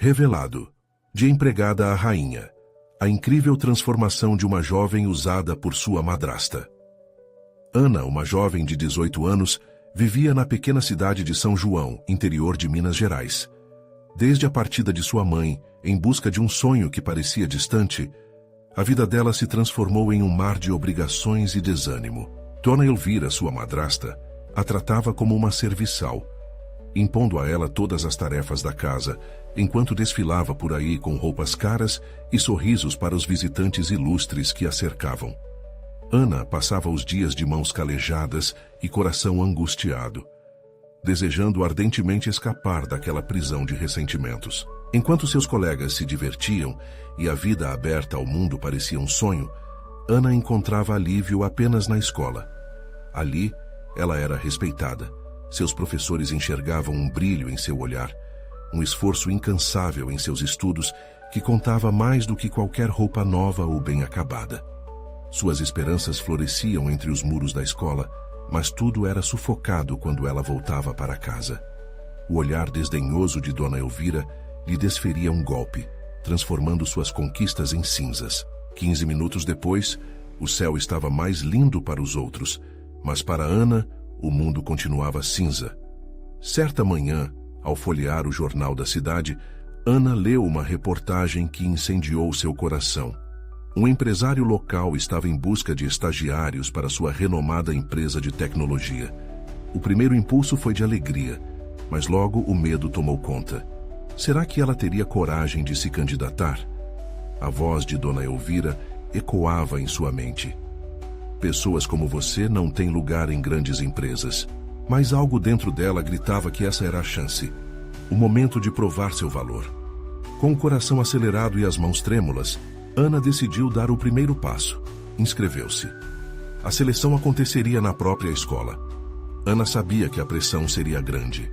Revelado. De empregada a rainha. A incrível transformação de uma jovem usada por sua madrasta. Ana, uma jovem de 18 anos, vivia na pequena cidade de São João, interior de Minas Gerais. Desde a partida de sua mãe, em busca de um sonho que parecia distante, a vida dela se transformou em um mar de obrigações e desânimo. Dona Elvira, sua madrasta, a tratava como uma serviçal, impondo a ela todas as tarefas da casa, enquanto desfilava por aí com roupas caras e sorrisos para os visitantes ilustres que a cercavam. Ana passava os dias de mãos calejadas e coração angustiado, desejando ardentemente escapar daquela prisão de ressentimentos. Enquanto seus colegas se divertiam e a vida aberta ao mundo parecia um sonho, Ana encontrava alívio apenas na escola. Ali, ela era respeitada. Seus professores enxergavam um brilho em seu olhar, um esforço incansável em seus estudos que contava mais do que qualquer roupa nova ou bem acabada. Suas esperanças floresciam entre os muros da escola, mas tudo era sufocado quando ela voltava para casa. O olhar desdenhoso de Dona Elvira lhe desferia um golpe, transformando suas conquistas em cinzas. 15 minutos depois, o céu estava mais lindo para os outros, mas para Ana, o mundo continuava cinza. Certa manhã, ao folhear o jornal da cidade, Ana leu uma reportagem que incendiou seu coração. Um empresário local estava em busca de estagiários para sua renomada empresa de tecnologia. O primeiro impulso foi de alegria, mas logo o medo tomou conta. Será que ela teria coragem de se candidatar? A voz de Dona Elvira ecoava em sua mente. Pessoas como você não têm lugar em grandes empresas. Mas algo dentro dela gritava que essa era a chance. O momento de provar seu valor. Com o coração acelerado e as mãos trêmulas, Ana decidiu dar o primeiro passo. Inscreveu-se. A seleção aconteceria na própria escola. Ana sabia que a pressão seria grande.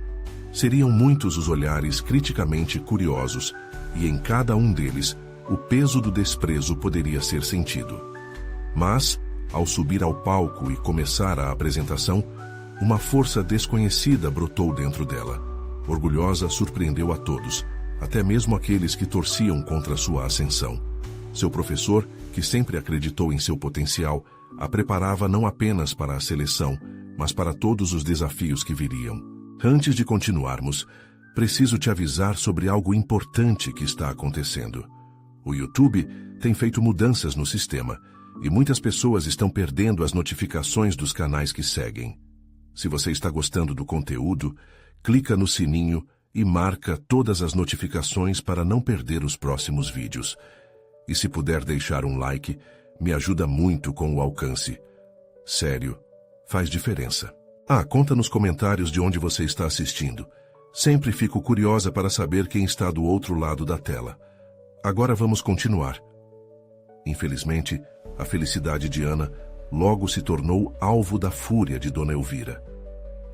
Seriam muitos os olhares criticamente curiosos, e em cada um deles, o peso do desprezo poderia ser sentido. Mas, ao subir ao palco e começar a apresentação, uma força desconhecida brotou dentro dela. Orgulhosa, surpreendeu a todos, até mesmo aqueles que torciam contra sua ascensão. Seu professor, que sempre acreditou em seu potencial, a preparava não apenas para a seleção, mas para todos os desafios que viriam. Antes de continuarmos, preciso te avisar sobre algo importante que está acontecendo. O YouTube tem feito mudanças no sistema, e muitas pessoas estão perdendo as notificações dos canais que seguem. Se você está gostando do conteúdo, clica no sininho e marca todas as notificações para não perder os próximos vídeos. E se puder deixar um like, me ajuda muito com o alcance. Sério, faz diferença. Conta nos comentários de onde você está assistindo. Sempre fico curiosa para saber quem está do outro lado da tela. Agora vamos continuar. Infelizmente, a felicidade de Ana logo se tornou alvo da fúria de Dona Elvira.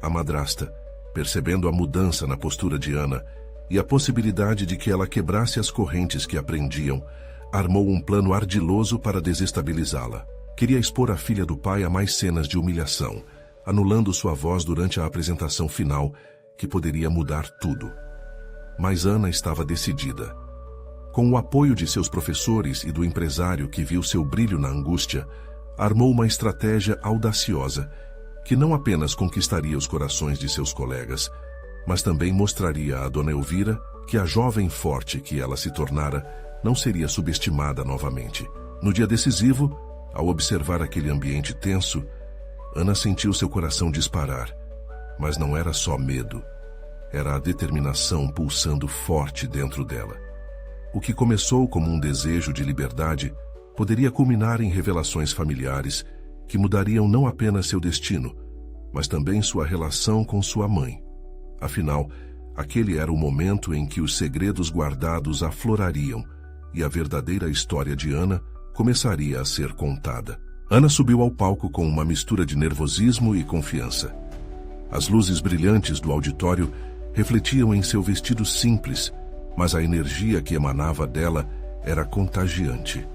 A madrasta, percebendo a mudança na postura de Ana e a possibilidade de que ela quebrasse as correntes que a prendiam, armou um plano ardiloso para desestabilizá-la. Queria expor a filha do pai a mais cenas de humilhação, anulando sua voz durante a apresentação final, que poderia mudar tudo. Mas Ana estava decidida. Com o apoio de seus professores e do empresário que viu seu brilho na angústia, armou uma estratégia audaciosa, que não apenas conquistaria os corações de seus colegas, mas também mostraria a Dona Elvira que a jovem forte que ela se tornara não seria subestimada novamente. No dia decisivo, ao observar aquele ambiente tenso, Ana sentiu seu coração disparar, mas não era só medo, era a determinação pulsando forte dentro dela. O que começou como um desejo de liberdade poderia culminar em revelações familiares que mudariam não apenas seu destino, mas também sua relação com sua mãe. Afinal, aquele era o momento em que os segredos guardados aflorariam e a verdadeira história de Ana começaria a ser contada. Ana subiu ao palco com uma mistura de nervosismo e confiança. As luzes brilhantes do auditório refletiam em seu vestido simples, mas a energia que emanava dela era contagiante.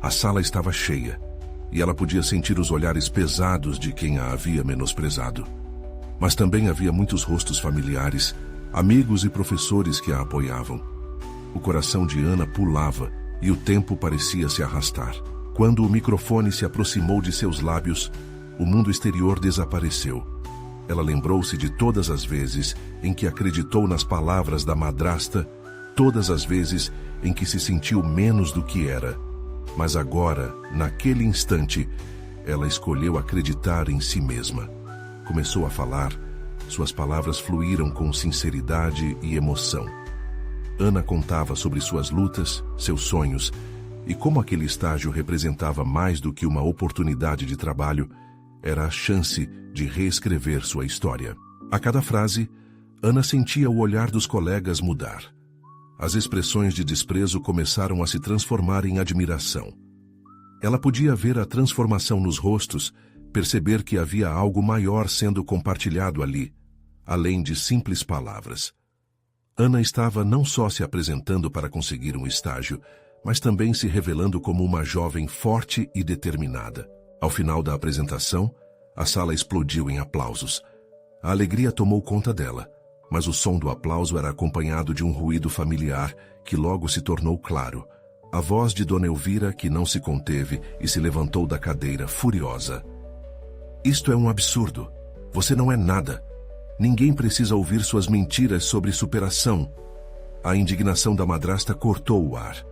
A sala estava cheia, e ela podia sentir os olhares pesados de quem a havia menosprezado. Mas também havia muitos rostos familiares, amigos e professores que a apoiavam. O coração de Ana pulava e o tempo parecia se arrastar. Quando o microfone se aproximou de seus lábios, o mundo exterior desapareceu. Ela lembrou-se de todas as vezes em que acreditou nas palavras da madrasta, todas as vezes em que se sentiu menos do que era. Mas agora, naquele instante, ela escolheu acreditar em si mesma. Começou a falar, suas palavras fluíram com sinceridade e emoção. Ana contava sobre suas lutas, seus sonhos, e como aquele estágio representava mais do que uma oportunidade de trabalho, era a chance de reescrever sua história. A cada frase, Ana sentia o olhar dos colegas mudar. As expressões de desprezo começaram a se transformar em admiração. Ela podia ver a transformação nos rostos, perceber que havia algo maior sendo compartilhado ali, além de simples palavras. Ana estava não só se apresentando para conseguir um estágio, mas também se revelando como uma jovem forte e determinada. Ao final da apresentação, a sala explodiu em aplausos. A alegria tomou conta dela, mas o som do aplauso era acompanhado de um ruído familiar que logo se tornou claro. A voz de Dona Elvira, que não se conteve e se levantou da cadeira, furiosa. Isto é um absurdo. Você não é nada. Ninguém precisa ouvir suas mentiras sobre superação. A indignação da madrasta cortou o ar.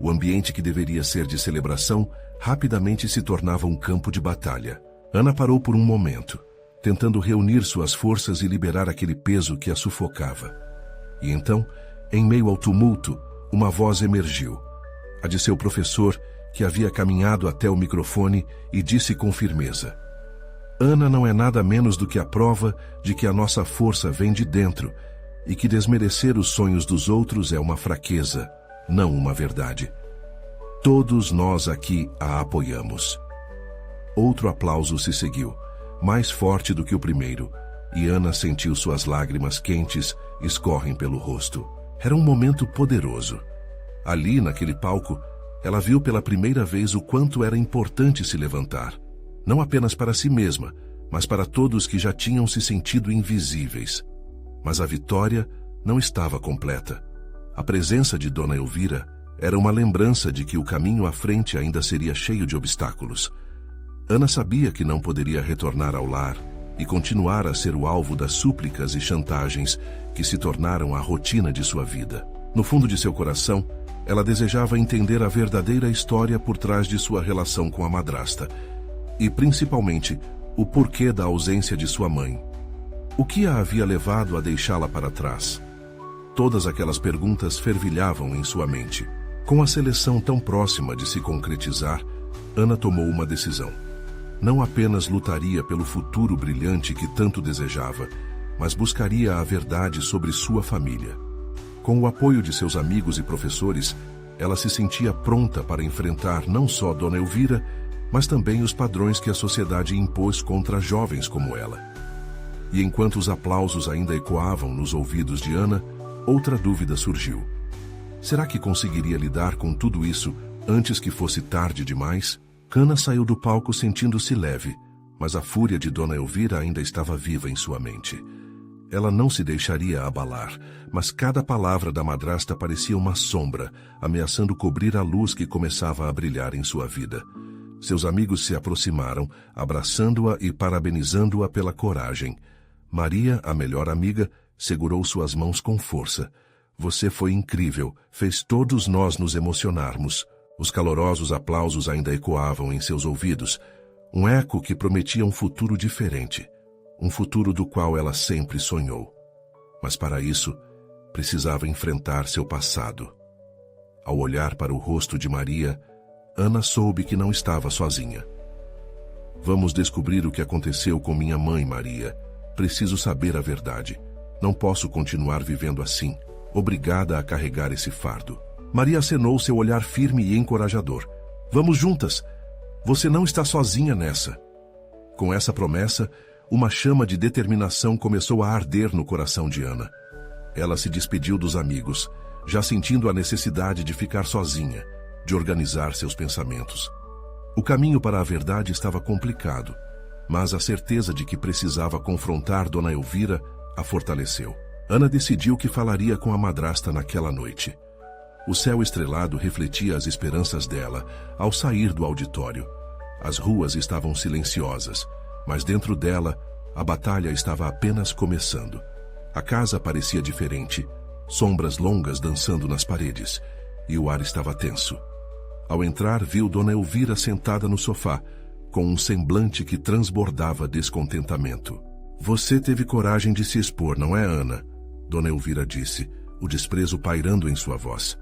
O ambiente que deveria ser de celebração rapidamente se tornava um campo de batalha. Ana parou por um momento, tentando reunir suas forças e liberar aquele peso que a sufocava. E então, em meio ao tumulto, uma voz emergiu. A de seu professor, que havia caminhado até o microfone e disse com firmeza: Ana não é nada menos do que a prova de que a nossa força vem de dentro e que desmerecer os sonhos dos outros é uma fraqueza, não uma verdade. Todos nós aqui a apoiamos. Outro aplauso se seguiu, mais forte do que o primeiro, e Ana sentiu suas lágrimas quentes escorrem pelo rosto. Era um momento poderoso. Ali, naquele palco, ela viu pela primeira vez o quanto era importante se levantar, não apenas para si mesma, mas para todos que já tinham se sentido invisíveis. Mas a vitória não estava completa. A presença de Dona Elvira era uma lembrança de que o caminho à frente ainda seria cheio de obstáculos. Ana sabia que não poderia retornar ao lar e continuar a ser o alvo das súplicas e chantagens que se tornaram a rotina de sua vida. No fundo de seu coração, ela desejava entender a verdadeira história por trás de sua relação com a madrasta e, principalmente, o porquê da ausência de sua mãe. O que a havia levado a deixá-la para trás? Todas aquelas perguntas fervilhavam em sua mente. Com a seleção tão próxima de se concretizar, Ana tomou uma decisão. Não apenas lutaria pelo futuro brilhante que tanto desejava, mas buscaria a verdade sobre sua família. Com o apoio de seus amigos e professores, ela se sentia pronta para enfrentar não só Dona Elvira, mas também os padrões que a sociedade impôs contra jovens como ela. E enquanto os aplausos ainda ecoavam nos ouvidos de Ana, outra dúvida surgiu. Será que conseguiria lidar com tudo isso antes que fosse tarde demais? Ana saiu do palco sentindo-se leve, mas a fúria de Dona Elvira ainda estava viva em sua mente. Ela não se deixaria abalar, mas cada palavra da madrasta parecia uma sombra, ameaçando cobrir a luz que começava a brilhar em sua vida. Seus amigos se aproximaram, abraçando-a e parabenizando-a pela coragem. Maria, a melhor amiga, segurou suas mãos com força. Você foi incrível, fez todos nós nos emocionarmos. Os calorosos aplausos ainda ecoavam em seus ouvidos, um eco que prometia um futuro diferente, um futuro do qual ela sempre sonhou. Mas para isso, precisava enfrentar seu passado. Ao olhar para o rosto de Maria, Ana soube que não estava sozinha. Vamos descobrir o que aconteceu com minha mãe, Maria. Preciso saber a verdade. Não posso continuar vivendo assim, obrigada a carregar esse fardo. Maria acenou seu olhar firme e encorajador. Vamos juntas. Você não está sozinha nessa. Com essa promessa, uma chama de determinação começou a arder no coração de Ana. Ela se despediu dos amigos, já sentindo a necessidade de ficar sozinha, de organizar seus pensamentos. O caminho para a verdade estava complicado, mas a certeza de que precisava confrontar Dona Elvira a fortaleceu. Ana decidiu que falaria com a madrasta naquela noite. O céu estrelado refletia as esperanças dela ao sair do auditório. As ruas estavam silenciosas, mas dentro dela, a batalha estava apenas começando. A casa parecia diferente, sombras longas dançando nas paredes, e o ar estava tenso. Ao entrar, viu Dona Elvira sentada no sofá, com um semblante que transbordava descontentamento. Você teve coragem de se expor, não é, Ana? Dona Elvira disse, o desprezo pairando em sua voz.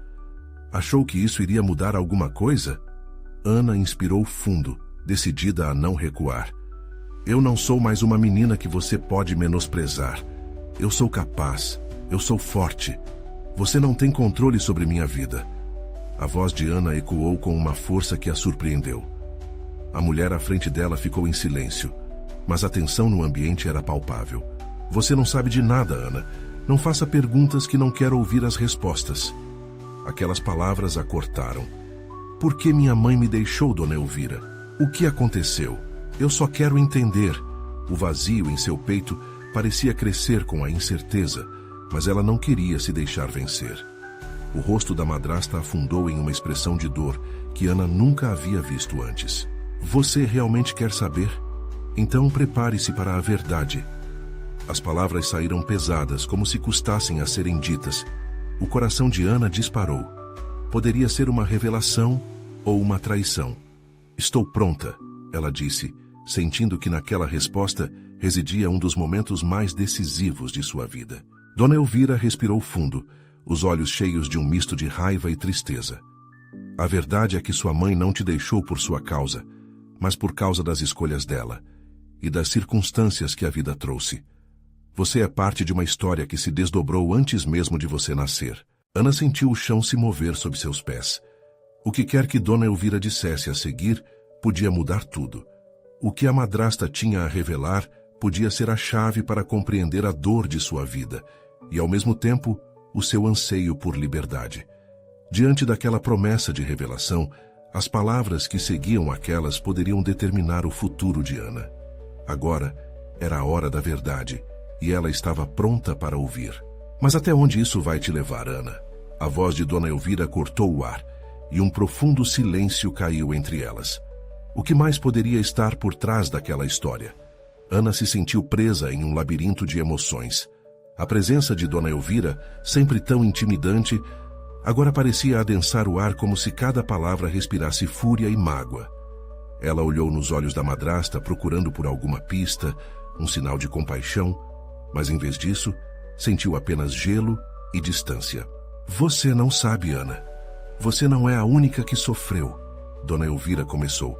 Achou que isso iria mudar alguma coisa? Ana inspirou fundo, decidida a não recuar. Eu não sou mais uma menina que você pode menosprezar. Eu sou capaz, eu sou forte. Você não tem controle sobre minha vida. A voz de Ana ecoou com uma força que a surpreendeu. A mulher à frente dela ficou em silêncio, mas a tensão no ambiente era palpável. Você não sabe de nada, Ana. Não faça perguntas que não quero ouvir as respostas. Aquelas palavras a cortaram. Por que minha mãe me deixou, Dona Elvira? O que aconteceu? Eu só quero entender. O vazio em seu peito parecia crescer com a incerteza, mas ela não queria se deixar vencer. O rosto da madrasta afundou em uma expressão de dor que Ana nunca havia visto antes. Você realmente quer saber? Então prepare-se para a verdade. As palavras saíram pesadas, como se custassem a serem ditas. O coração de Ana disparou. Poderia ser uma revelação ou uma traição. Estou pronta, ela disse, sentindo que naquela resposta residia um dos momentos mais decisivos de sua vida. Dona Elvira respirou fundo, os olhos cheios de um misto de raiva e tristeza. A verdade é que sua mãe não te deixou por sua causa, mas por causa das escolhas dela e das circunstâncias que a vida trouxe. Você é parte de uma história que se desdobrou antes mesmo de você nascer. Ana sentiu o chão se mover sob seus pés. O que quer que Dona Elvira dissesse a seguir, podia mudar tudo. O que a madrasta tinha a revelar podia ser a chave para compreender a dor de sua vida e, ao mesmo tempo, o seu anseio por liberdade. Diante daquela promessa de revelação, as palavras que seguiam aquelas poderiam determinar o futuro de Ana. Agora era a hora da verdade, e ela estava pronta para ouvir. Mas até onde isso vai te levar, Ana? A voz de Dona Elvira cortou o ar, e um profundo silêncio caiu entre elas. O que mais poderia estar por trás daquela história? Ana se sentiu presa em um labirinto de emoções. A presença de Dona Elvira, sempre tão intimidante, agora parecia adensar o ar como se cada palavra respirasse fúria e mágoa. Ela olhou nos olhos da madrasta procurando por alguma pista, um sinal de compaixão, mas em vez disso, sentiu apenas gelo e distância. Você não sabe, Ana. Você não é a única que sofreu. Dona Elvira começou,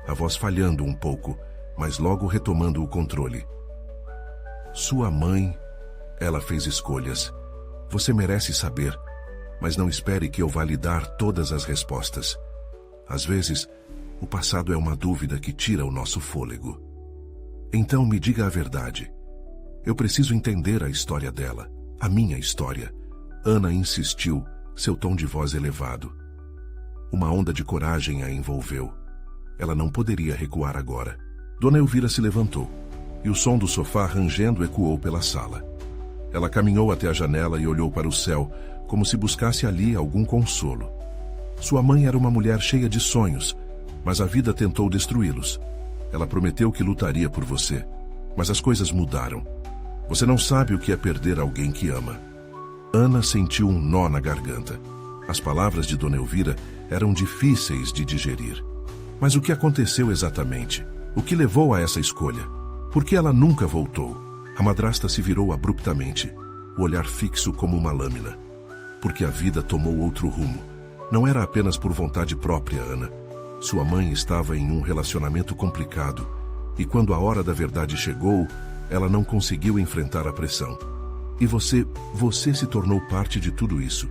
a voz falhando um pouco, mas logo retomando o controle. Sua mãe, ela fez escolhas. Você merece saber, mas não espere que eu vá lhe dar todas as respostas. Às vezes, o passado é uma dúvida que tira o nosso fôlego. Então me diga a verdade. Eu preciso entender a história dela, a minha história. Ana insistiu, seu tom de voz elevado. Uma onda de coragem a envolveu. Ela não poderia recuar agora. Dona Elvira se levantou, e o som do sofá rangendo ecoou pela sala. Ela caminhou até a janela e olhou para o céu, como se buscasse ali algum consolo. Sua mãe era uma mulher cheia de sonhos, mas a vida tentou destruí-los. Ela prometeu que lutaria por você, mas as coisas mudaram. Você não sabe o que é perder alguém que ama. Ana sentiu um nó na garganta. As palavras de Dona Elvira eram difíceis de digerir. Mas o que aconteceu exatamente? O que levou a essa escolha? Por que ela nunca voltou? A madrasta se virou abruptamente, o olhar fixo como uma lâmina. Porque a vida tomou outro rumo. Não era apenas por vontade própria, Ana. Sua mãe estava em um relacionamento complicado, e quando a hora da verdade chegou, ela não conseguiu enfrentar a pressão. E você se tornou parte de tudo isso.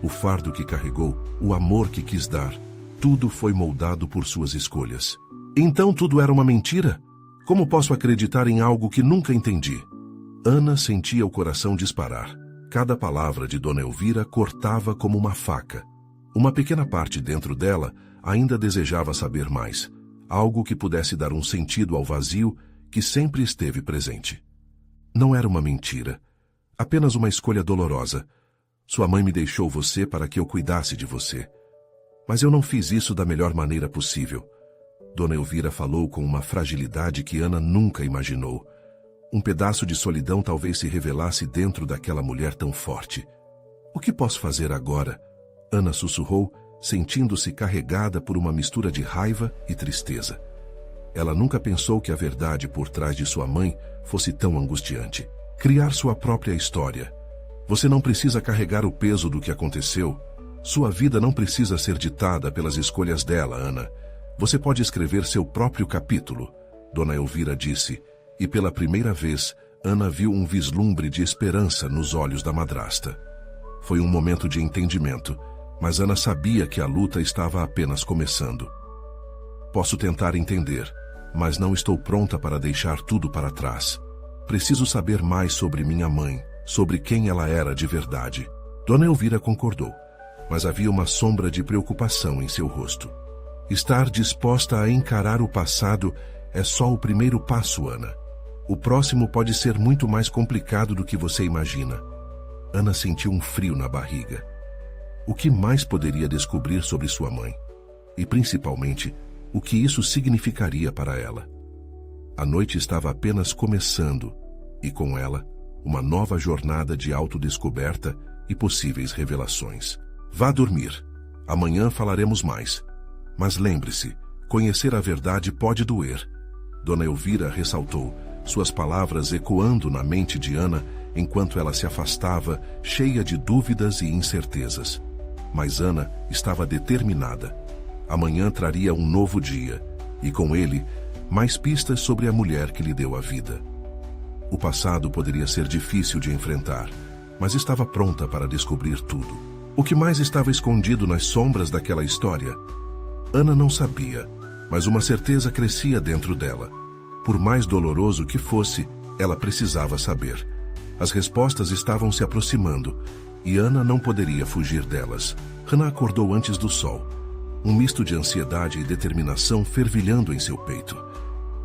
O fardo que carregou, o amor que quis dar, tudo foi moldado por suas escolhas. Então tudo era uma mentira? Como posso acreditar em algo que nunca entendi? Ana sentia o coração disparar. Cada palavra de Dona Elvira cortava como uma faca. Uma pequena parte dentro dela ainda desejava saber mais, algo que pudesse dar um sentido ao vazio que sempre esteve presente. Não era uma mentira, apenas uma escolha dolorosa, Sua mãe me deixou você para que eu cuidasse de você. Mas eu não fiz isso da melhor maneira possível. Dona Elvira falou com uma fragilidade que Ana nunca imaginou. Um pedaço de solidão talvez se revelasse dentro daquela mulher tão forte. O que posso fazer agora? Ana sussurrou, sentindo-se carregada por uma mistura de raiva e tristeza. Ela nunca pensou que a verdade por trás de sua mãe fosse tão angustiante. Criar sua própria história. Você não precisa carregar o peso do que aconteceu. Sua vida não precisa ser ditada pelas escolhas dela, Ana. Você pode escrever seu próprio capítulo, Dona Elvira disse, e pela primeira vez, Ana viu um vislumbre de esperança nos olhos da madrasta. Foi um momento de entendimento, mas Ana sabia que a luta estava apenas começando. Posso tentar entender, mas não estou pronta para deixar tudo para trás. Preciso saber mais sobre minha mãe, sobre quem ela era de verdade. Dona Elvira concordou, mas havia uma sombra de preocupação em seu rosto. Estar disposta a encarar o passado é só o primeiro passo, Ana. O próximo pode ser muito mais complicado do que você imagina. Ana sentiu um frio na barriga. O que mais poderia descobrir sobre sua mãe? E, principalmente, o que isso significaria para ela? A noite estava apenas começando, e com ela, uma nova jornada de autodescoberta e possíveis revelações. Vá dormir. Amanhã falaremos mais. Mas lembre-se, conhecer a verdade pode doer. Dona Elvira ressaltou, suas palavras ecoando na mente de Ana enquanto ela se afastava, cheia de dúvidas e incertezas. Mas Ana estava determinada. Amanhã traria um novo dia, e com ele, mais pistas sobre a mulher que lhe deu a vida. O passado poderia ser difícil de enfrentar, mas estava pronta para descobrir tudo. O que mais estava escondido nas sombras daquela história? Ana não sabia, mas uma certeza crescia dentro dela. Por mais doloroso que fosse, ela precisava saber. As respostas estavam se aproximando, e Ana não poderia fugir delas. Ana acordou antes do sol. Um misto de ansiedade e determinação fervilhando em seu peito.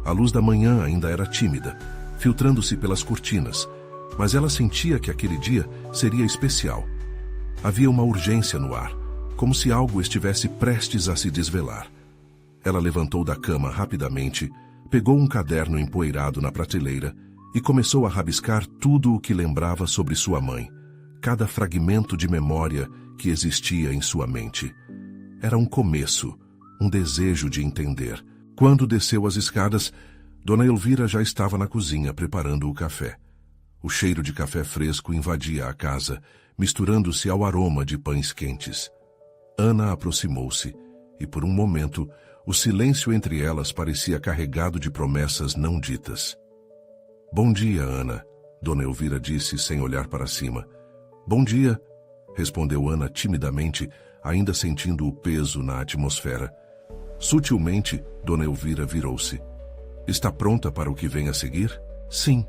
A luz da manhã ainda era tímida, filtrando-se pelas cortinas, mas ela sentia que aquele dia seria especial. Havia uma urgência no ar, como se algo estivesse prestes a se desvelar. Ela levantou da cama rapidamente, pegou um caderno empoeirado na prateleira e começou a rabiscar tudo o que lembrava sobre sua mãe, cada fragmento de memória que existia em sua mente. Era um começo, um desejo de entender. Quando desceu as escadas, Dona Elvira já estava na cozinha preparando o café. O cheiro de café fresco invadia a casa, misturando-se ao aroma de pães quentes. Ana aproximou-se, e por um momento, o silêncio entre elas parecia carregado de promessas não ditas. "Bom dia, Ana", Dona Elvira disse sem olhar para cima. "Bom dia", respondeu Ana timidamente, ainda sentindo o peso na atmosfera. Sutilmente, Dona Elvira virou-se. "Está pronta para o que vem a seguir?" "Sim.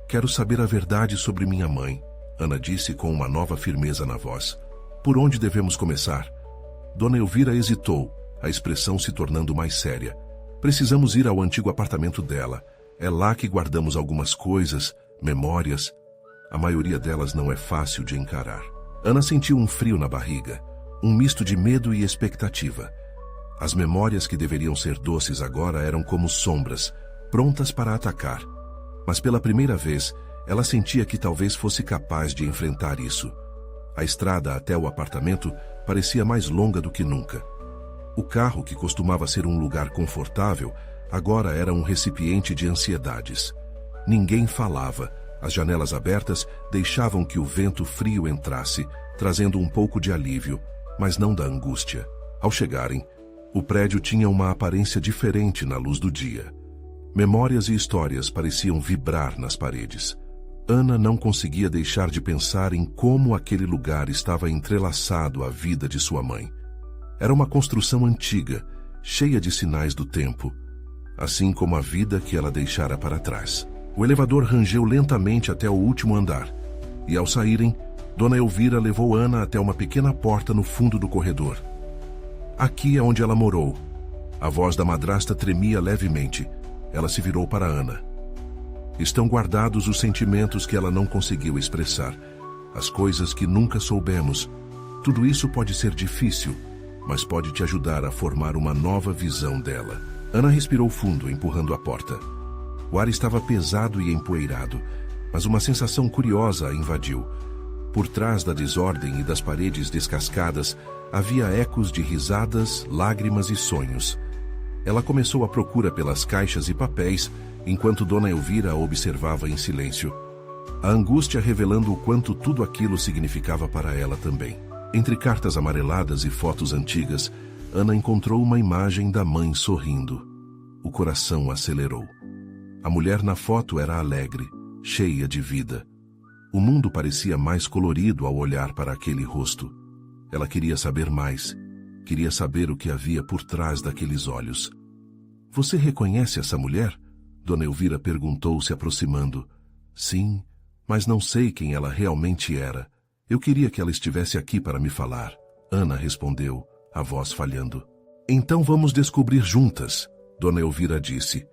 Quero saber a verdade sobre minha mãe", Ana disse com uma nova firmeza na voz. "Por onde devemos começar?" Dona Elvira hesitou, a expressão se tornando mais séria. "Precisamos ir ao antigo apartamento dela. É lá que guardamos algumas coisas, memórias. A maioria delas não é fácil de encarar." Ana sentiu um frio na barriga, um misto de medo e expectativa. As memórias que deveriam ser doces agora eram como sombras, prontas para atacar. Mas pela primeira vez, ela sentia que talvez fosse capaz de enfrentar isso. A estrada até o apartamento parecia mais longa do que nunca. O carro, que costumava ser um lugar confortável, agora era um recipiente de ansiedades. Ninguém falava, as janelas abertas deixavam que o vento frio entrasse, trazendo um pouco de alívio, mas não da angústia. Ao chegarem, o prédio tinha uma aparência diferente na luz do dia. Memórias e histórias pareciam vibrar nas paredes. Ana não conseguia deixar de pensar em como aquele lugar estava entrelaçado à vida de sua mãe. Era uma construção antiga, cheia de sinais do tempo, assim como a vida que ela deixara para trás. O elevador rangeu lentamente até o último andar, e ao saírem, Dona Elvira levou Ana até uma pequena porta no fundo do corredor. "Aqui é onde ela morou." A voz da madrasta tremia levemente. Ela se virou para Ana. "Estão guardados os sentimentos que ela não conseguiu expressar. as coisas que nunca soubemos. Tudo isso pode ser difícil, mas pode te ajudar a formar uma nova visão dela. Ana respirou fundo, empurrando a porta. O ar estava pesado e empoeirado, mas uma sensação curiosa a invadiu. Por trás da desordem e das paredes descascadas, havia ecos de risadas, lágrimas e sonhos. Ela começou a procura pelas caixas e papéis, enquanto Dona Elvira a observava em silêncio. A angústia revelando o quanto tudo aquilo significava para ela também. Entre cartas amareladas e fotos antigas, Ana encontrou uma imagem da mãe sorrindo. O coração acelerou. A mulher na foto era alegre, cheia de vida. O mundo parecia mais colorido ao olhar para aquele rosto. Ela queria saber mais. Queria saber o que havia por trás daqueles olhos. Você reconhece essa mulher? Dona Elvira perguntou, se aproximando. Sim, mas não sei quem ela realmente era. Eu queria que ela estivesse aqui para me falar. Ana respondeu, a voz falhando. Então vamos descobrir juntas, Dona Elvira disse.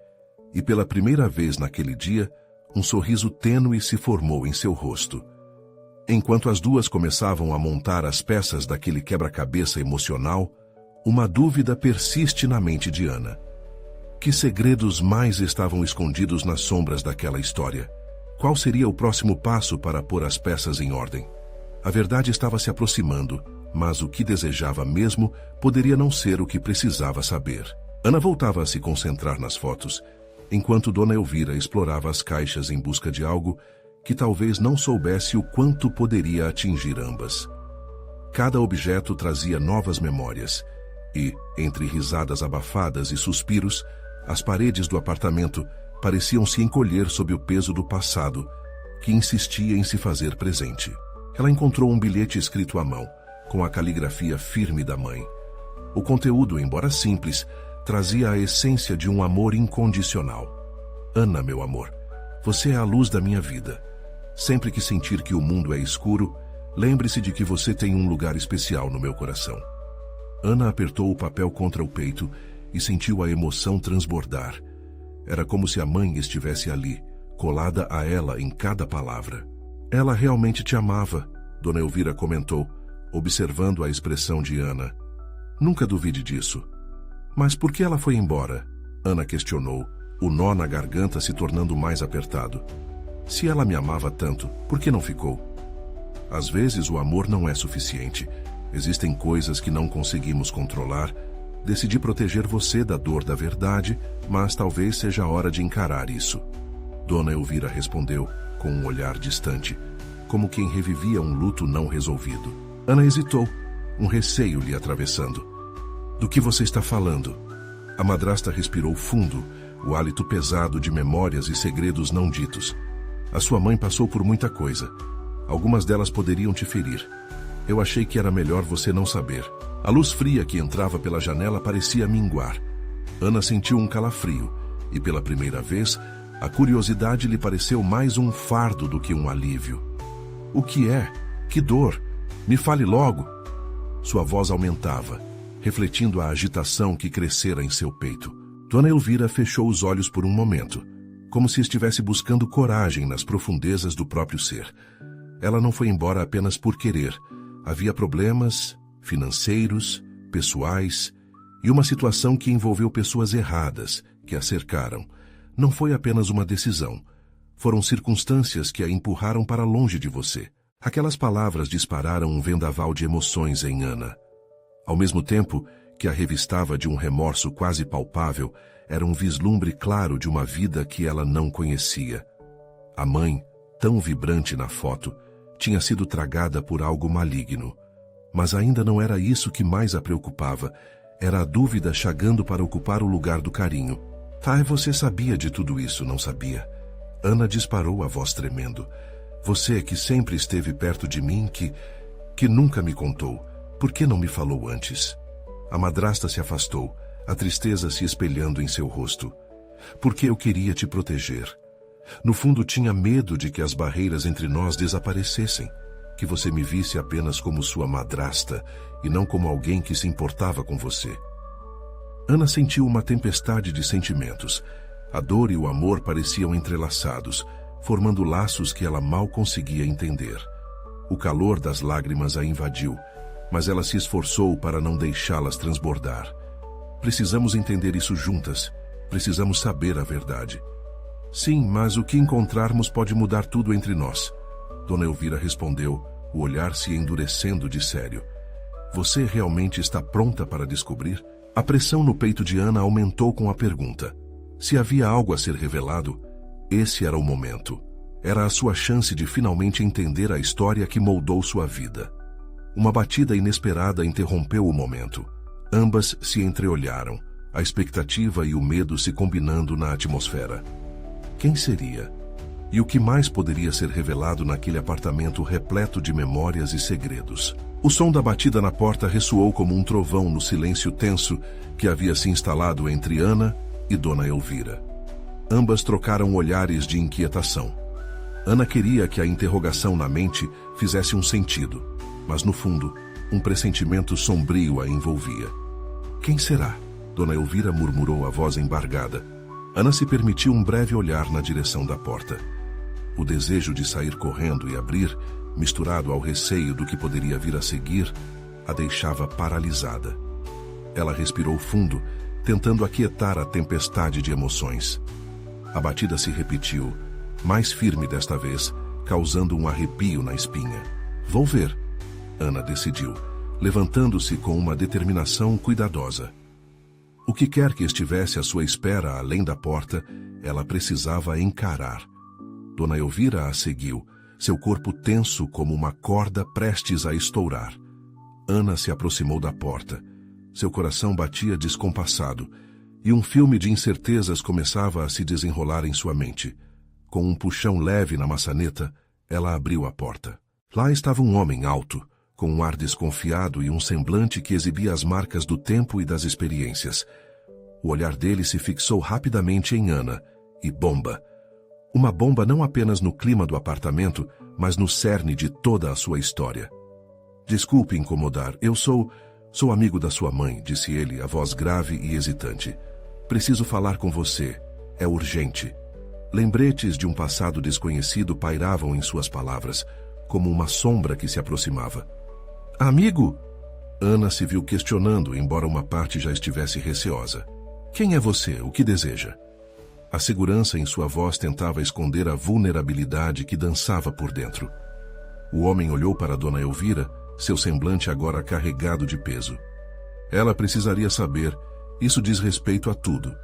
E pela primeira vez naquele dia, um sorriso tênue se formou em seu rosto. Enquanto as duas começavam a montar as peças daquele quebra-cabeça emocional, uma dúvida persiste na mente de Ana. Que segredos mais estavam escondidos nas sombras daquela história? Qual seria o próximo passo para pôr as peças em ordem? A verdade estava se aproximando, mas o que desejava mesmo poderia não ser o que precisava saber. Ana voltava a se concentrar nas fotos, enquanto Dona Elvira explorava as caixas em busca de algo que talvez não soubesse o quanto poderia atingir ambas. Cada objeto trazia novas memórias, e, entre risadas abafadas e suspiros, as paredes do apartamento pareciam se encolher sob o peso do passado, que insistia em se fazer presente. Ela encontrou um bilhete escrito à mão, com a caligrafia firme da mãe. O conteúdo, embora simples, trazia a essência de um amor incondicional. Ana, meu amor, você é a luz da minha vida. Sempre que sentir que o mundo é escuro, lembre-se de que você tem um lugar especial no meu coração. Ana apertou o papel contra o peito e sentiu a emoção transbordar. Era como se a mãe estivesse ali, colada a ela em cada palavra. Ela realmente te amava, Dona Elvira comentou, observando a expressão de Ana. Nunca duvide disso. Mas por que ela foi embora? Ana questionou, o nó na garganta se tornando mais apertado. Se ela me amava tanto, por que não ficou? Às vezes o amor não é suficiente. Existem coisas que não conseguimos controlar. Decidi proteger você da dor da verdade, mas talvez seja a hora de encarar isso. Dona Elvira respondeu, com um olhar distante, como quem revivia um luto não resolvido. Ana hesitou, um receio lhe atravessando. Do que você está falando? A madrasta respirou fundo, o hálito pesado de memórias e segredos não ditos. A sua mãe passou por muita coisa. Algumas delas poderiam te ferir. Eu achei que era melhor você não saber. A luz fria que entrava pela janela parecia minguar. Ana sentiu um calafrio, e pela primeira vez, a curiosidade lhe pareceu mais um fardo do que um alívio. O que é? Que dor? Me fale logo! Sua voz aumentava, refletindo a agitação que crescera em seu peito. Dona Elvira fechou os olhos por um momento, como se estivesse buscando coragem nas profundezas do próprio ser. Ela não foi embora apenas por querer. Havia problemas financeiros, pessoais, e uma situação que envolveu pessoas erradas que a cercaram. Não foi apenas uma decisão. Foram circunstâncias que a empurraram para longe de você. Aquelas palavras dispararam um vendaval de emoções em Ana. Ao mesmo tempo que a revistava de um remorso quase palpável, era um vislumbre claro de uma vida que ela não conhecia. A mãe, tão vibrante na foto, tinha sido tragada por algo maligno. Mas ainda não era isso que mais a preocupava. Era a dúvida chegando para ocupar o lugar do carinho. Você sabia de tudo isso, não sabia? Ana disparou, a voz tremendo. Você que sempre esteve perto de mim, que nunca me contou. Por que não me falou antes? A madrasta se afastou, a tristeza se espelhando em seu rosto. Porque eu queria te proteger. No fundo, tinha medo de que as barreiras entre nós desaparecessem. Que você me visse apenas como sua madrasta e não como alguém que se importava com você. Ana sentiu uma tempestade de sentimentos. A dor e o amor pareciam entrelaçados, formando laços que ela mal conseguia entender. O calor das lágrimas a invadiu, mas ela se esforçou para não deixá-las transbordar. Precisamos entender isso juntas. Precisamos saber a verdade. Sim, mas o que encontrarmos pode mudar tudo entre nós. Dona Elvira respondeu, o olhar se endurecendo de sério. Você realmente está pronta para descobrir? A pressão no peito de Ana aumentou com a pergunta. Se havia algo a ser revelado, esse era o momento. Era a sua chance de finalmente entender a história que moldou sua vida. Uma batida inesperada interrompeu o momento. Ambas se entreolharam, a expectativa e o medo se combinando na atmosfera. Quem seria? E o que mais poderia ser revelado naquele apartamento repleto de memórias e segredos? O som da batida na porta ressoou como um trovão no silêncio tenso que havia se instalado entre Ana e Dona Elvira. Ambas trocaram olhares de inquietação. Ana queria que a interrogação na mente fizesse um sentido, mas no fundo, um pressentimento sombrio a envolvia. Quem será? Dona Elvira murmurou a voz embargada. Ana se permitiu um breve olhar na direção da porta. O desejo de sair correndo e abrir, misturado ao receio do que poderia vir a seguir, a deixava paralisada. Ela respirou fundo, tentando aquietar a tempestade de emoções. A batida se repetiu, mais firme desta vez, causando um arrepio na espinha. Vou ver, Ana decidiu, levantando-se com uma determinação cuidadosa. O que quer que estivesse à sua espera além da porta, ela precisava encarar. Dona Elvira a seguiu, seu corpo tenso como uma corda prestes a estourar. Ana se aproximou da porta. Seu coração batia descompassado, e um filme de incertezas começava a se desenrolar em sua mente. Com um puxão leve na maçaneta, ela abriu a porta. Lá estava um homem alto, com um ar desconfiado e um semblante que exibia as marcas do tempo e das experiências. O olhar dele se fixou rapidamente em Ana, e bomba. Uma bomba não apenas no clima do apartamento, mas no cerne de toda a sua história. Desculpe incomodar, eu sou amigo da sua mãe, disse ele, a voz grave e hesitante. Preciso falar com você. É urgente. Lembretes de um passado desconhecido pairavam em suas palavras, como uma sombra que se aproximava. Amigo? Ana se viu questionando, embora uma parte já estivesse receosa. Quem é você? O que deseja? A segurança em sua voz tentava esconder a vulnerabilidade que dançava por dentro. O homem olhou para Dona Elvira, seu semblante agora carregado de peso. Ela precisaria saber, isso diz respeito a tudo.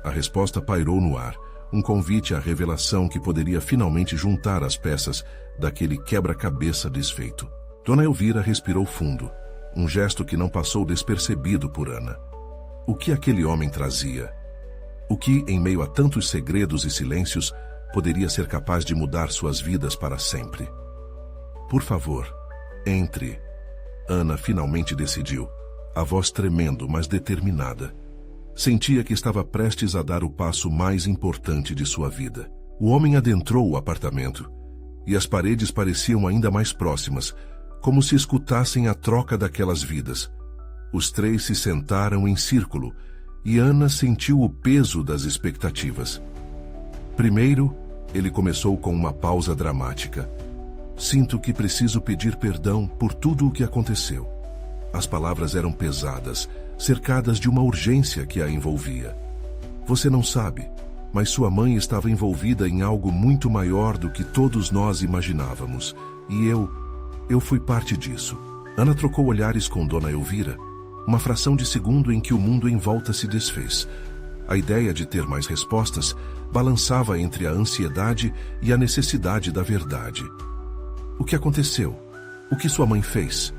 A resposta pairou no ar, um convite à revelação que poderia finalmente juntar as peças daquele quebra-cabeça desfeito. Dona Elvira respirou fundo, um gesto que não passou despercebido por Ana. O que aquele homem trazia? O que, em meio a tantos segredos e silêncios, poderia ser capaz de mudar suas vidas para sempre? Por favor, entre. Ana finalmente decidiu, a voz tremendo, mas determinada. Sentia que estava prestes a dar o passo mais importante de sua vida. O homem adentrou o apartamento, e as paredes pareciam ainda mais próximas, como se escutassem a troca daquelas vidas. Os três se sentaram em círculo, e Ana sentiu o peso das expectativas. Primeiro, ele começou com uma pausa dramática. Sinto que preciso pedir perdão por tudo o que aconteceu. As palavras eram pesadas, cercadas de uma urgência que a envolvia. Você não sabe, mas sua mãe estava envolvida em algo muito maior do que todos nós imaginávamos, e eu fui parte disso. Ana trocou olhares com Dona Elvira, uma fração de segundo em que o mundo em volta se desfez. A ideia de ter mais respostas balançava entre a ansiedade e a necessidade da verdade. O que aconteceu? O que sua mãe fez?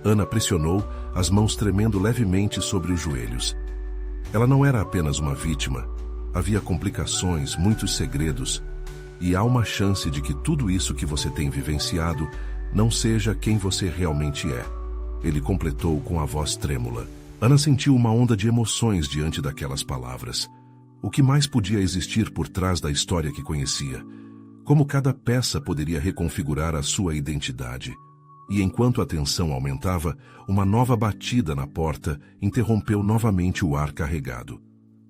Ana pressionou, as mãos tremendo levemente sobre os joelhos. Ela não era apenas uma vítima. Havia complicações, muitos segredos. E há uma chance de que tudo isso que você tem vivenciado não seja quem você realmente é. Ele completou com a voz trêmula. Ana sentiu uma onda de emoções diante daquelas palavras. O que mais podia existir por trás da história que conhecia? Como cada peça poderia reconfigurar a sua identidade? E enquanto a tensão aumentava, uma nova batida na porta interrompeu novamente o ar carregado.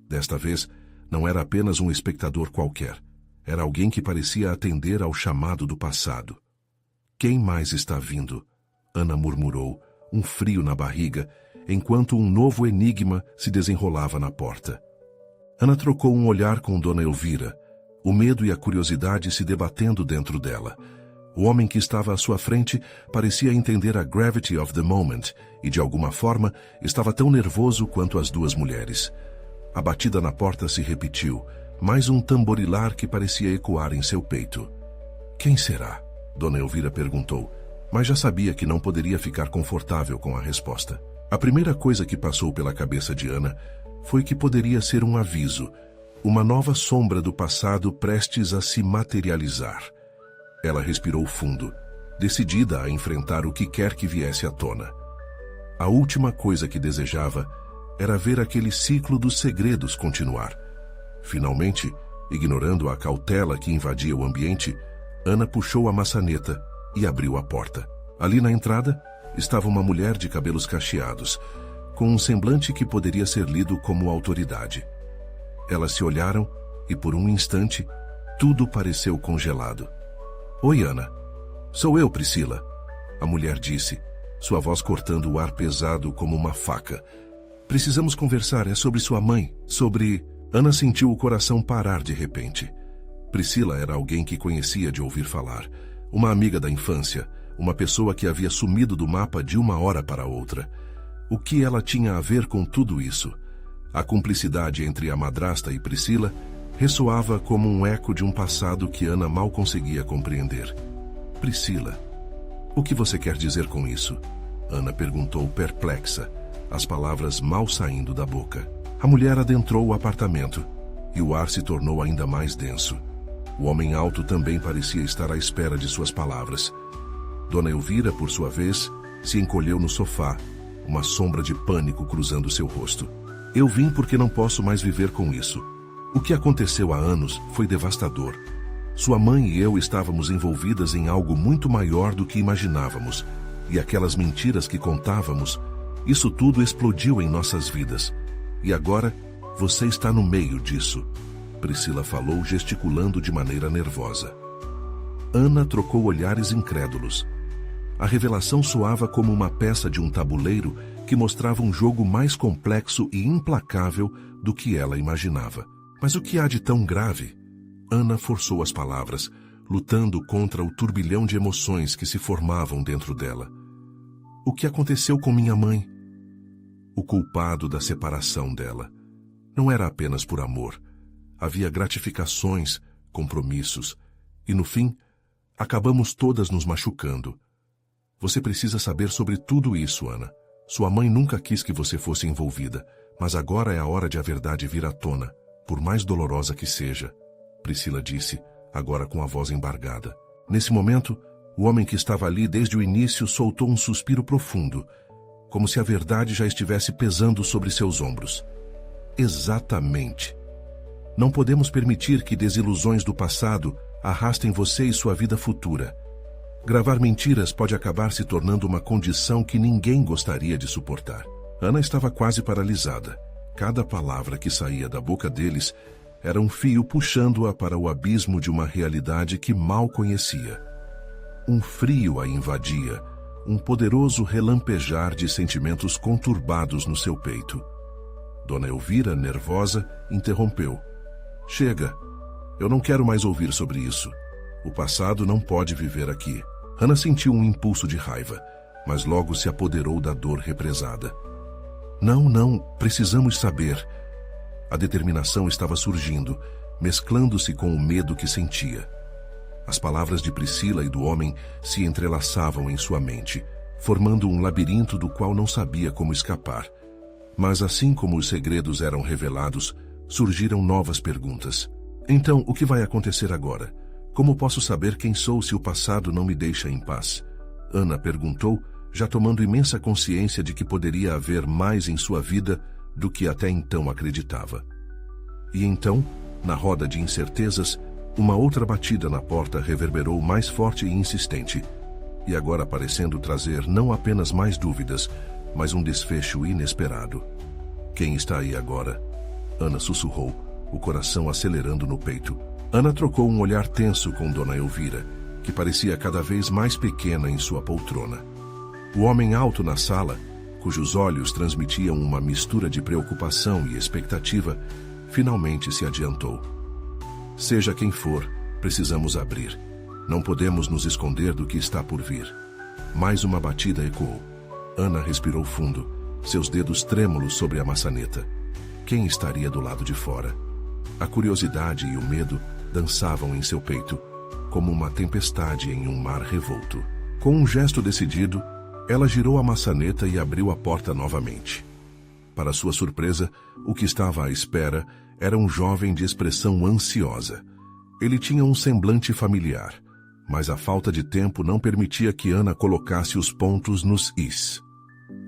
Desta vez, não era apenas um espectador qualquer. Era alguém que parecia atender ao chamado do passado. Quem mais está vindo? Ana murmurou, um frio na barriga, enquanto um novo enigma se desenrolava na porta. Ana trocou um olhar com Dona Elvira, o medo e a curiosidade se debatendo dentro dela. O homem que estava à sua frente parecia entender a gravity of the moment e, de alguma forma, estava tão nervoso quanto as duas mulheres. A batida na porta se repetiu, mais um tamborilar que parecia ecoar em seu peito. Quem será? Dona Elvira perguntou, mas já sabia que não poderia ficar confortável com a resposta. A primeira coisa que passou pela cabeça de Ana foi que poderia ser um aviso, uma nova sombra do passado prestes a se materializar. Ela respirou fundo, decidida a enfrentar o que quer que viesse à tona. A última coisa que desejava era ver aquele ciclo dos segredos continuar. Finalmente, ignorando a cautela que invadia o ambiente, Ana puxou a maçaneta e abriu a porta. Ali na entrada estava uma mulher de cabelos cacheados, com um semblante que poderia ser lido como autoridade. Elas se olharam e, por um instante, tudo pareceu congelado. Oi, Ana. Sou eu, Priscila, a mulher disse, sua voz cortando o ar pesado como uma faca. Precisamos conversar, é sobre sua mãe, sobre... Ana sentiu o coração parar de repente. Priscila era alguém que conhecia de ouvir falar, uma amiga da infância, uma pessoa que havia sumido do mapa de uma hora para outra. O que ela tinha a ver com tudo isso? A cumplicidade entre a madrasta e Priscila ressoava como um eco de um passado que Ana mal conseguia compreender. Priscila, o que você quer dizer com isso? Ana perguntou perplexa, as palavras mal saindo da boca. A mulher adentrou o apartamento e o ar se tornou ainda mais denso. O homem alto também parecia estar à espera de suas palavras. Dona Elvira, por sua vez, se encolheu no sofá, uma sombra de pânico cruzando seu rosto. Eu vim porque não posso mais viver com isso. O que aconteceu há anos foi devastador. Sua mãe e eu estávamos envolvidas em algo muito maior do que imaginávamos, e aquelas mentiras que contávamos, isso tudo explodiu em nossas vidas. E agora, você está no meio disso, Priscila falou, gesticulando de maneira nervosa. Ana trocou olhares incrédulos. A revelação soava como uma peça de um tabuleiro que mostrava um jogo mais complexo e implacável do que ela imaginava. Mas o que há de tão grave? Ana forçou as palavras, lutando contra o turbilhão de emoções que se formavam dentro dela. O que aconteceu com minha mãe? O culpado da separação dela. Não era apenas por amor. Havia gratificações, compromissos, e no fim, acabamos todas nos machucando. Você precisa saber sobre tudo isso, Ana. Sua mãe nunca quis que você fosse envolvida, mas agora é a hora de a verdade vir à tona, por mais dolorosa que seja, Priscila disse, agora com a voz embargada. Nesse momento, o homem que estava ali desde o início soltou um suspiro profundo, como se a verdade já estivesse pesando sobre seus ombros. Exatamente. Não podemos permitir que desilusões do passado arrastem você e sua vida futura. Gravar mentiras pode acabar se tornando uma condição que ninguém gostaria de suportar. Ana estava quase paralisada. Cada palavra que saía da boca deles era um fio puxando-a para o abismo de uma realidade que mal conhecia. Um frio a invadia, um poderoso relampejar de sentimentos conturbados no seu peito. Dona Elvira, nervosa, interrompeu. Chega, eu não quero mais ouvir sobre isso. O passado não pode viver aqui. Ana sentiu um impulso de raiva, mas logo se apoderou da dor represada. Não, precisamos saber. A determinação estava surgindo, mesclando-se com o medo que sentia. As palavras de Priscila e do homem se entrelaçavam em sua mente, formando um labirinto do qual não sabia como escapar. Mas assim como os segredos eram revelados, surgiram novas perguntas. Então, o que vai acontecer agora? Como posso saber quem sou se o passado não me deixa em paz? Ana perguntou, já tomando imensa consciência de que poderia haver mais em sua vida do que até então acreditava. E então, na roda de incertezas, uma outra batida na porta reverberou mais forte e insistente, e agora parecendo trazer não apenas mais dúvidas, mas um desfecho inesperado. Quem está aí agora? Ana sussurrou, o coração acelerando no peito. Ana trocou um olhar tenso com Dona Elvira, que que parecia cada vez mais pequena em sua poltrona. O homem alto na sala, cujos olhos transmitiam uma mistura de preocupação e expectativa, finalmente se adiantou. Seja quem for, precisamos abrir. Não podemos nos esconder do que está por vir. Mais uma batida ecoou. Ana respirou fundo, seus dedos trêmulos sobre a maçaneta. Quem estaria do lado de fora? A curiosidade e o medo dançavam em seu peito, como uma tempestade em um mar revolto. Com um gesto decidido, ela girou a maçaneta e abriu a porta novamente. Para sua surpresa, o que estava à espera era um jovem de expressão ansiosa. Ele tinha um semblante familiar, mas a falta de tempo não permitia que Ana colocasse os pontos nos is.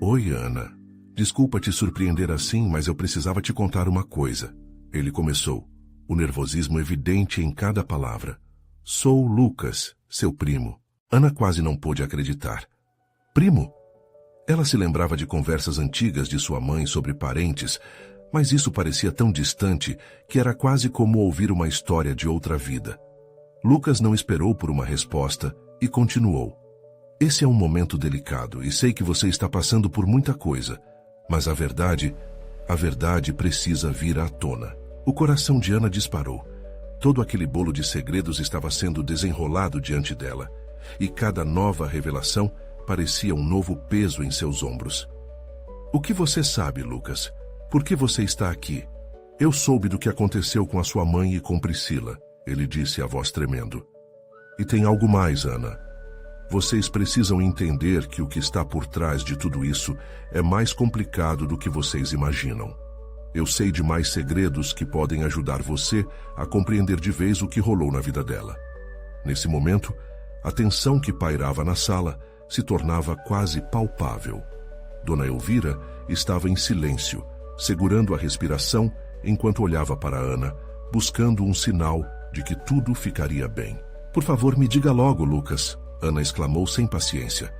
Oi, Ana. Desculpa te surpreender assim, mas eu precisava te contar uma coisa. Ele começou, o nervosismo evidente em cada palavra. Sou Lucas, seu primo. Ana quase não pôde acreditar. Primo? Ela se lembrava de conversas antigas de sua mãe sobre parentes, mas isso parecia tão distante que era quase como ouvir uma história de outra vida. Lucas não esperou por uma resposta e continuou. Esse é um momento delicado e sei que você está passando por muita coisa, mas a verdade precisa vir à tona. O coração de Ana disparou. Todo aquele bolo de segredos estava sendo desenrolado diante dela, e cada nova revelação parecia um novo peso em seus ombros. O que você sabe, Lucas? Por que você está aqui? Eu soube do que aconteceu com a sua mãe e com Priscila, ele disse, a voz tremendo. E tem algo mais, Ana. Vocês precisam entender que o que está por trás de tudo isso é mais complicado do que vocês imaginam. Eu sei de mais segredos que podem ajudar você a compreender de vez o que rolou na vida dela. Nesse momento, a tensão que pairava na sala se tornava quase palpável. Dona Elvira estava em silêncio, segurando a respiração enquanto olhava para Ana, buscando um sinal de que tudo ficaria bem. Por favor, me diga logo, Lucas, Ana exclamou sem paciência.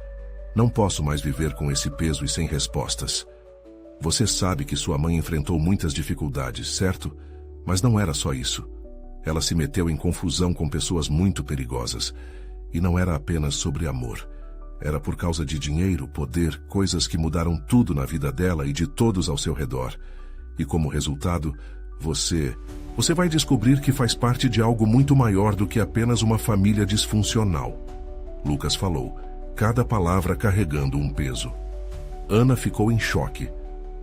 Não posso mais viver com esse peso e sem respostas. Você sabe que sua mãe enfrentou muitas dificuldades, certo? Mas não era só isso. Ela se meteu em confusão com pessoas muito perigosas. E não era apenas sobre amor. Era por causa de dinheiro, poder, coisas que mudaram tudo na vida dela e de todos ao seu redor. E como resultado, você vai descobrir que faz parte de algo muito maior do que apenas uma família disfuncional. Lucas falou, cada palavra carregando um peso. Ana ficou em choque.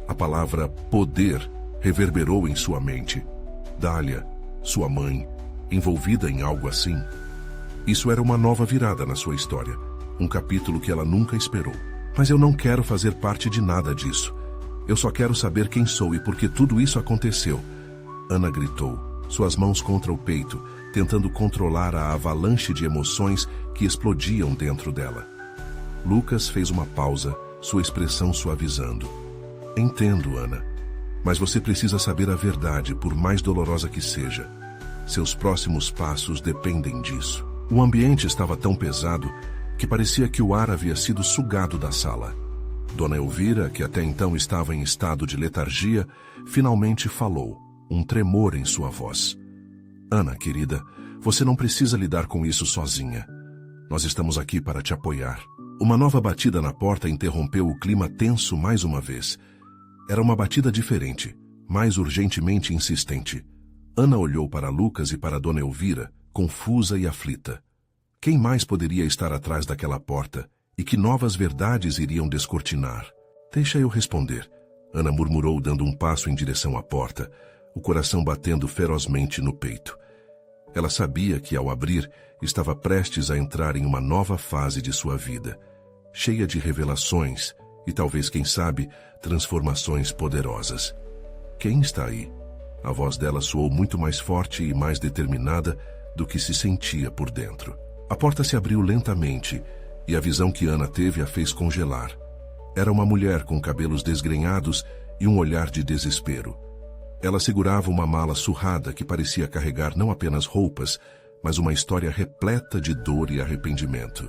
A palavra poder reverberou em sua mente. Dália, sua mãe, envolvida em algo assim. Isso era uma nova virada na sua história. Um capítulo que ela nunca esperou. Mas eu não quero fazer parte de nada disso. Eu só quero saber quem sou e por que tudo isso aconteceu. Ana gritou, suas mãos contra o peito, tentando controlar a avalanche de emoções que explodiam dentro dela. Lucas fez uma pausa, sua expressão suavizando. Entendo, Ana, mas você precisa saber a verdade, por mais dolorosa que seja. Seus próximos passos dependem disso. O ambiente estava tão pesado que parecia que o ar havia sido sugado da sala. Dona Elvira, que até então estava em estado de letargia, finalmente falou, um tremor em sua voz. Ana, querida, você não precisa lidar com isso sozinha. Nós estamos aqui para te apoiar. Uma nova batida na porta interrompeu o clima tenso mais uma vez. Era uma batida diferente, mais urgentemente insistente. Ana olhou para Lucas e para Dona Elvira, confusa e aflita. Quem mais poderia estar atrás daquela porta? E que novas verdades iriam descortinar? Deixa eu responder, Ana murmurou, dando um passo em direção à porta, o coração batendo ferozmente no peito. Ela sabia que, ao abrir, estava prestes a entrar em uma nova fase de sua vida, cheia de revelações e talvez, quem sabe, transformações poderosas. Quem está aí? A voz dela soou muito mais forte e mais determinada do que se sentia por dentro. A porta se abriu lentamente e a visão que Ana teve a fez congelar. Era uma mulher com cabelos desgrenhados e um olhar de desespero. Ela segurava uma mala surrada que parecia carregar não apenas roupas, mas uma história repleta de dor e arrependimento.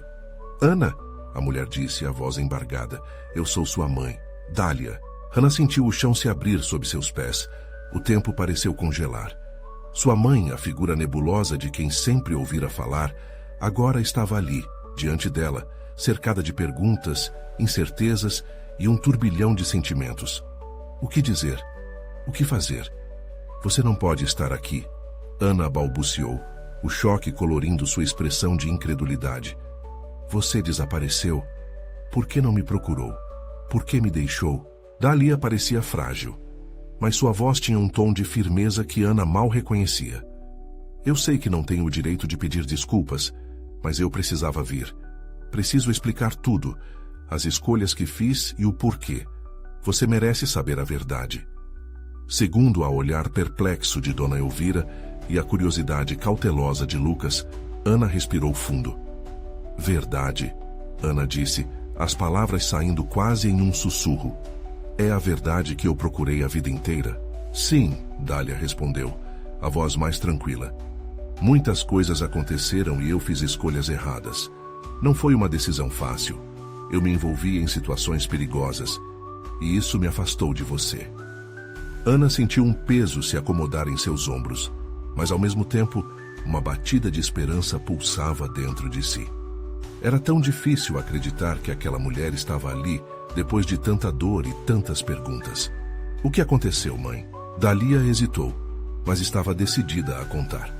Ana, a mulher disse, a voz embargada, eu sou sua mãe, Dália. Ana sentiu o chão se abrir sob seus pés. O tempo pareceu congelar. Sua mãe, a figura nebulosa de quem sempre ouvira falar, Agora estava ali, diante dela, cercada de perguntas, incertezas e um turbilhão de sentimentos. O que dizer? O que fazer? Você não pode estar aqui, Ana balbuciou, o choque colorindo sua expressão de incredulidade. Você desapareceu. Por que não me procurou? Por que me deixou? Dália parecia frágil, mas sua voz tinha um tom de firmeza que Ana mal reconhecia. Eu sei que não tenho o direito de pedir desculpas, mas eu precisava vir. Preciso explicar tudo, as escolhas que fiz e o porquê. Você merece saber a verdade. Segundo ao olhar perplexo de Dona Elvira e a curiosidade cautelosa de Lucas, Ana respirou fundo. Verdade, Ana disse, as palavras saindo quase em um sussurro. É a verdade que eu procurei a vida inteira? Sim, Dália respondeu, a voz mais tranquila. Muitas coisas aconteceram e eu fiz escolhas erradas. Não foi uma decisão fácil. Eu me envolvi em situações perigosas, e isso me afastou de você. Ana sentiu um peso se acomodar em seus ombros, mas ao mesmo tempo, uma batida de esperança pulsava dentro de si. Era tão difícil acreditar que aquela mulher estava ali, depois de tanta dor e tantas perguntas. O que aconteceu, mãe? Dália hesitou, mas estava decidida a contar.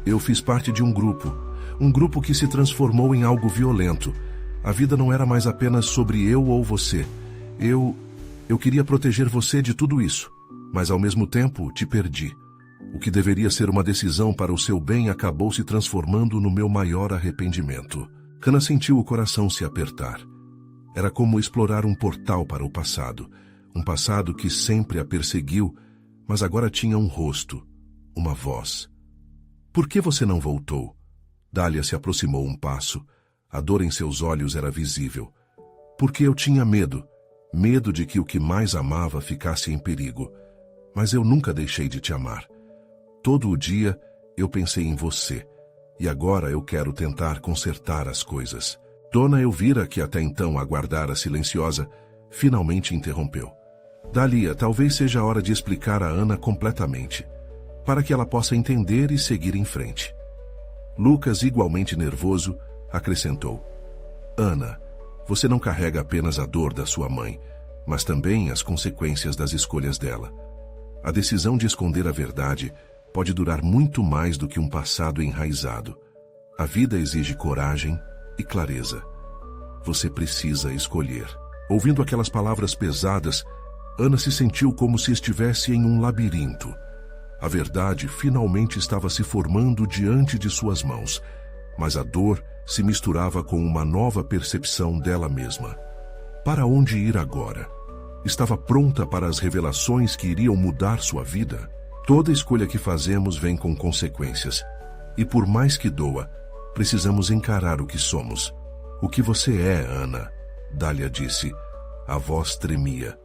Eu fiz parte de um grupo que se transformou em algo violento. A vida não era mais apenas sobre eu ou você. Eu queria proteger você de tudo isso, mas ao mesmo tempo te perdi. O que deveria ser uma decisão para o seu bem acabou se transformando no meu maior arrependimento. Ana sentiu o coração se apertar. Era como explorar um portal para o passado, um passado que sempre a perseguiu, mas agora tinha um rosto, uma voz. Por que você não voltou? Dália se aproximou um passo. A dor em seus olhos era visível. Porque eu tinha medo de que o que mais amava ficasse em perigo. Mas eu nunca deixei de te amar. Todo o dia eu pensei em você, e agora eu quero tentar consertar as coisas. Dona Elvira, que até então aguardara silenciosa, finalmente interrompeu. Dália, talvez seja a hora de explicar a Ana completamente, para que ela possa entender e seguir em frente. Lucas, igualmente nervoso, acrescentou. Ana, você não carrega apenas a dor da sua mãe, mas também as consequências das escolhas dela. A decisão de esconder a verdade pode durar muito mais do que um passado enraizado. A vida exige coragem e clareza. Você precisa escolher. Ouvindo aquelas palavras pesadas, Ana se sentiu como se estivesse em um labirinto. A verdade finalmente estava se formando diante de suas mãos, mas a dor se misturava com uma nova percepção dela mesma. Para onde ir agora? Estava pronta para as revelações que iriam mudar sua vida? Toda escolha que fazemos vem com consequências. E por mais que doa, precisamos encarar o que somos. O que você é, Ana? Dália disse. A voz tremia.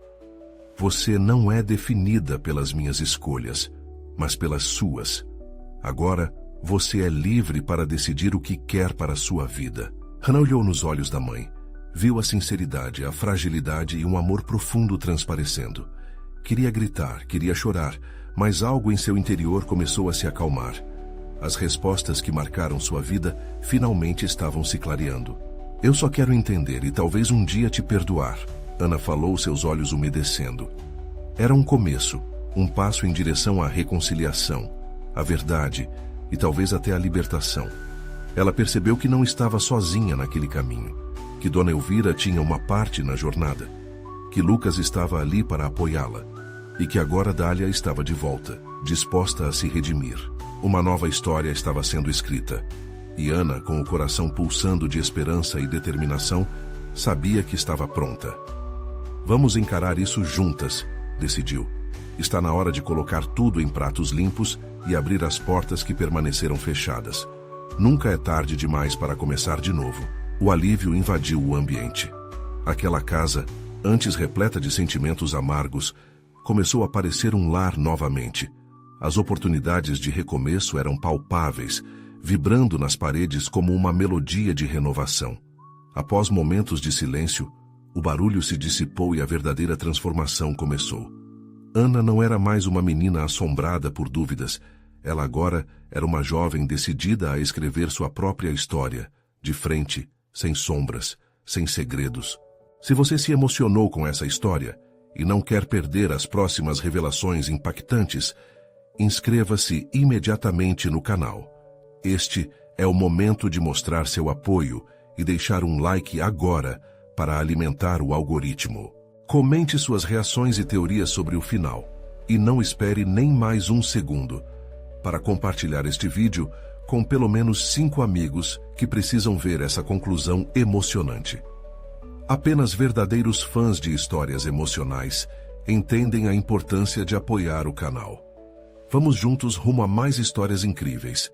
Você não é definida pelas minhas escolhas, mas pelas suas. Agora, você é livre para decidir o que quer para a sua vida. Ana olhou nos olhos da mãe. Viu a sinceridade, a fragilidade e um amor profundo transparecendo. Queria gritar, queria chorar, mas algo em seu interior começou a se acalmar. As respostas que marcaram sua vida finalmente estavam se clareando. Eu só quero entender e talvez um dia te perdoar. Ana falou, seus olhos umedecendo. Era um começo, um passo em direção à reconciliação, à verdade e talvez até à libertação. Ela percebeu que não estava sozinha naquele caminho, que Dona Elvira tinha uma parte na jornada, que Lucas estava ali para apoiá-la e que agora Dália estava de volta, disposta a se redimir. Uma nova história estava sendo escrita, e Ana, com o coração pulsando de esperança e determinação, sabia que estava pronta. Vamos encarar isso juntas, decidiu. Está na hora de colocar tudo em pratos limpos e abrir as portas que permaneceram fechadas. Nunca é tarde demais para começar de novo. O alívio invadiu o ambiente. Aquela casa, antes repleta de sentimentos amargos, começou a parecer um lar novamente. As oportunidades de recomeço eram palpáveis, vibrando nas paredes como uma melodia de renovação. Após momentos de silêncio, o barulho se dissipou e a verdadeira transformação começou. Ana não era mais uma menina assombrada por dúvidas, Ela agora era uma jovem decidida a escrever sua própria história, de frente, sem sombras, sem segredos. Se você se emocionou com essa história e não quer perder as próximas revelações impactantes, inscreva-se imediatamente no canal. Este é o momento de mostrar seu apoio e deixar um like agora para alimentar o algoritmo. Comente suas reações e teorias sobre o final. E não espere nem mais um segundo para compartilhar este vídeo com pelo menos 5 amigos que precisam ver essa conclusão emocionante. Apenas verdadeiros fãs de histórias emocionais entendem a importância de apoiar o canal. Vamos juntos rumo a mais histórias incríveis.